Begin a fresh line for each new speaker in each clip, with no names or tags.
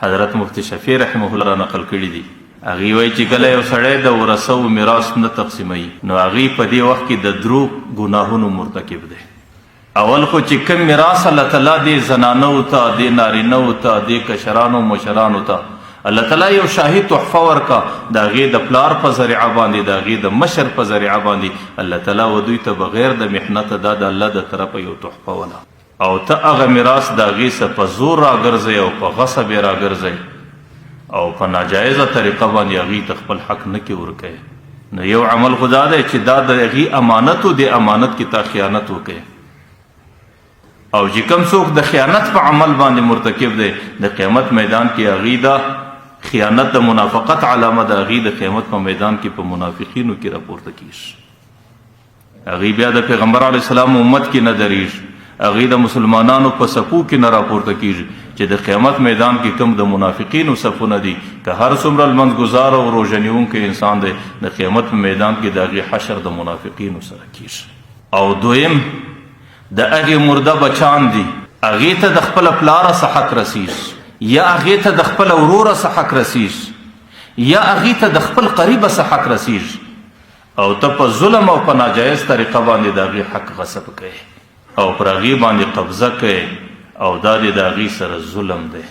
حضرت مفتی شفیع رحمه الله را نقل کړي دي. هغې وایي چې کله یو سړی د ورثو میراث نه تقسیموي نو هغې په دې وخت کې د درو ګناهونو مرتکب دی. اول خو چې کوم میراث الله تعالی دې زنانو ته، دې نارینهو ته، دې کشرانو مشرانو ته الله تعالی یو شاهي تحفه ورکا، د هغې د پلار په ذریعه باندې، د هغې د مشر په ذریعه باندې الله تعالی و دوی ته بغیر د محنته دا د الله د طرفه یو تحفه وله، او ته هغه میراث د هغې څه په زور راګرځئ او په غصب یې راګرځئ او په ناجایزه طریقه باندې هغې ته خپل حق نه کې ورکوئ. نو یو عمل خو دا دی چې دا د هغې امانت و، د امانت کې تا خیانت وکوئ. او چې کوم څوک د خیانت په عمل باندې مرتکب دی د قیامت میدان کې هغې دا خیانت د منافقت علامه ده، هغې د قیامت په میدان کې په منافقینو کې راپورته کیږي. هغې بیا د پیغمبر علیه السلام امت کې نه درېږي، هغې د مسلمانانو په صفو کې نه راپورته کیږي چې د قیامت میدان کې کوم د منافقینو صفونه دي. که هر څومره لمونځګزار او روژه نیونکی انسان دی د قیامت په میدان کې د هغې حشر د منافقینو سره کیږي. او دویم د هغې مرده بچان دي، هغې ته د خپله پلاره څه حق رسیږي، یا هغې ته د خپل وروره څه حق رسیږي، یا هغې ته د خپل قریبه څه حق رسیږي، او ته په ظلم او په ناجایز طریقه باندې د هغې حق غصب کوې او پر هغې باندې قبضه کوې، او دا د هغې سره ظلم دی.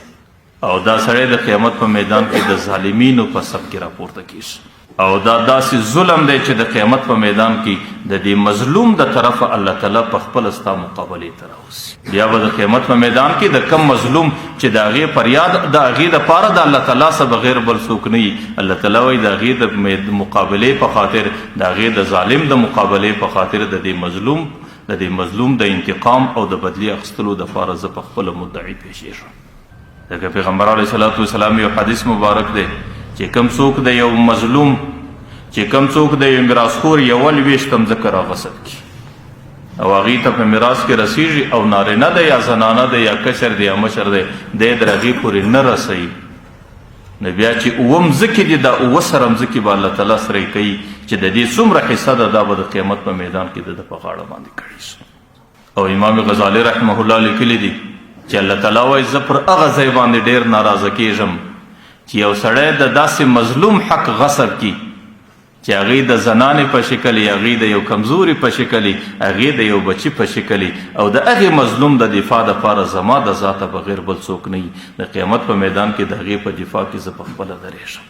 او دا سړی د قیامت په میدان کې د ظالمینو په صف کې راپورته کیږي. او دا داسې ظلم دی چې د قیامت په میدان کې د دې مظلوم د طرفه الله تعالی په خپله ستا مقابلې ته راوځي. بیا به د قیامت په میدان کې د کم مظلوم چې د هغې فریاد د هغې دپاره د الله تعالی څخه بغیر بل څوک نه وي، الله تعالی وایي د هغې د مقابلې په خاطر، د هغې د ظالم د مقابلې په خاطر د دې مظلوم د انتقام او د بدلي اخیستلو دپاره زه په خپله مدعي پیښېږم. ځکه پیغمبر علیه صلات وسلام یو حدیث مبارک دی چې کوم څوک د یو مظلوم، چې کوم څوک د یو میراثخور یو لویشتم ځکه راغصب کړي او هغې ته په میراث کې رسیږي او نارینه دی یا زنانه دی یا کشر دی یا مشر دی، دی در هغې پورې نه رسوي، نو بیا چې اووه مځکې دي دا اووه سره مځکې به الله تعالی سره یې کوي چې د دې څومره حصه ده دا به د قیامت په میدان کې د ده په غاړه باندې کړي شي. او امام غزالی رحمه الله لیکلی دي چې الله تعالی وایي زه پر هغه ځای باندې ډېر ناراضه کېږم چې یو سړی د داسې مظلوم حق غصب کړي چې هغې د زنانې په شکل یې، هغې د یو کمزوري په شکل یې، هغې د یو بچي په شکل یې، او د هغې مظلوم د دفاع دپاره زما د ذاته بغیر بل څوک نه وي. د قیامت په میدان کې د هغې په دفاع کې زه په خپله درېږم.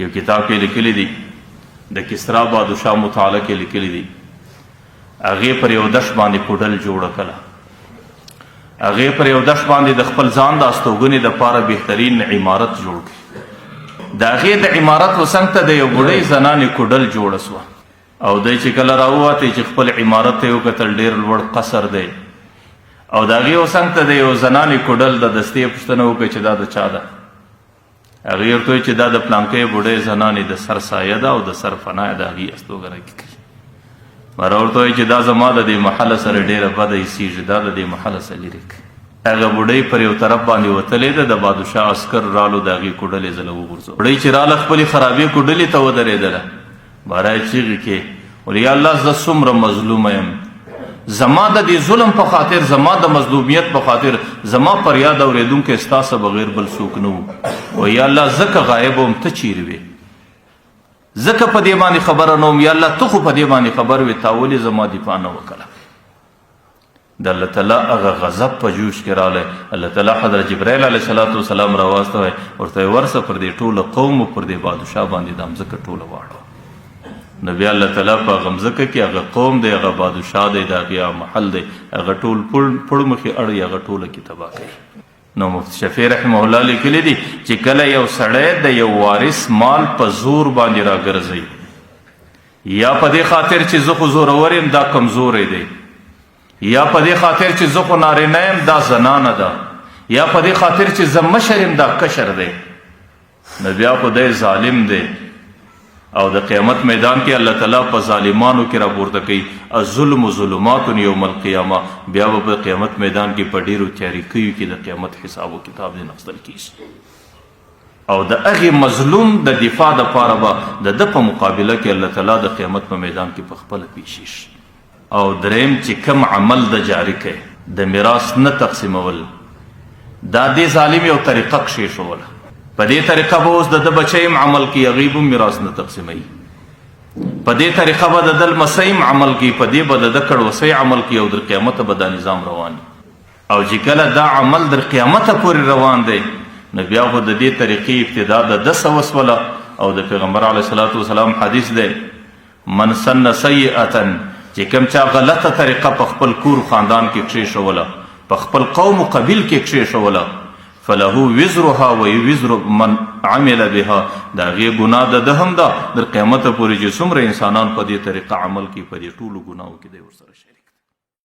یو کتاب کې لیکلی دي، د کسرا بادشاه مطالعه کې لیکلی دي، هغې پر یو دشت باندې کوډل جوړه کړه، هغې پر یو دشت باندې د خپل ځان د استوګنې دپاره بهترین عمارت جوړ کړي. د هغې د عمارت وڅنګ ته د یو بوډۍ زنانې کوډل جوړه سوه، او دی چې کله راووتی چې خپل عمارت ته یې وکتل ډېر لوړ قصر دی، او د هغې وڅنګ ته د یو زنانې کوډل د دستې پوښتنه وکړه چې دا د چا ده؟ هغې ورته وایي چې دا د پلانکۍ بوډۍ زنانې د سر سایه ده او د سر فنا یې د هغې استوګنه کې کوي. مره ورته وایي چې دا زما د دې محله سره ډېره بده ایسېږي، دا د دې محله څه لرې کړي. هغه بوډۍ پر یو طرف باندې وتلې ده، د بادشاه عسکر رالو د هغې کوډلې زله وغورځول. بوډۍ چې راله خپلې خرابې کوډلې ته ودرېدله، باره یې چیغې کړې ویل یا الله زه څومره مظلومه یم، زما د دې ظلم په خاطر، زما د مظلومیت په خاطر زما فریاد اورېدونکی ستا څخه بغیر بل څوک نه و. و یا الله ځکه غایب وم ته چیرې وې، ځکه په دې باندې خبره نه وم، یا الله ته خو په دې باندې خبر وې، تا ولې زما دفاع نه وکړه. د الله تعالی هغه غضب په جوش کې راغلی، الله تعالی حضرت جبرائیل علیه صلات وسلام راواستوی، ورته یې ورسه پر دې ټوله قوم و پر دې بادشاه باندې دا مځکه ټوله واړوه. نو بیا الله تعالی په هغه مځکه کې هغه قوم دی، هغه بادشاه دی، د هغې محل دی، هغه ټول پړمخې اړوي، هغه ټوله کې تباه کوي. نو مفتی شفیع رحمه الله لیکلی دي چې کله یو سړی د یو وارث مال په زور باندې راګرځوي، یا په دې خاطر چې زه خو زورور یم دا کمزوری دی، یا په دې خاطر چې زه خو نارینه یم دا زنانه ده، یا په دې خاطر چې زه مشر یم دا کشر دی، نو بیا خو دی ظالم دی. او د قیامت میدان کې الله تعالی په ظالمانو کې راپورته کوي الظلم ظلمات یوم القیامه. بیا به په قیامت میدان کې په ډېرو تیاریکیو کې د قیامت حساب و کتاب دی نغستل کیږي، او د هغې مظلوم د دفاع دپاره به د ده په مقابله کې الله تعالی د قیامت په میدان کې په خپله پیښیږي. او دریم چې کم عمل د جاری کوي، د میراث نه تقسیمول، دا دې ظالم یو طریقه کښېښوله. په دې طریقه به اوس د ده بچی هم عمل کوي، هغوی به هم میراث نه تقسیموي. په دې طریقه به د ده لمسی هم عمل کوي، په دې به د ده کړوسی عمل کوي او در قیامته به دا نظام روان وي. او چې کله دا عمل در قیامته پورې روان دی نو بیا خو د دې طریقې ابتدا د ده څه وسوله. او د پیغمبر علیه صلات وسلام حدیث دی من سن سیئتا، چې کوم چا غلطه طریقه په خپل کور خاندان کې کښېښوله، په خپل قوم و قبیل کې کښېښوله، فله وزرها و وزر من عمل بها، د هغې ګناه د ده هم ده در قیامته پورې چې څومره انسانان په دې طریقه عمل کوي په دې ټولو ګناهو کې دی ورسره شریک.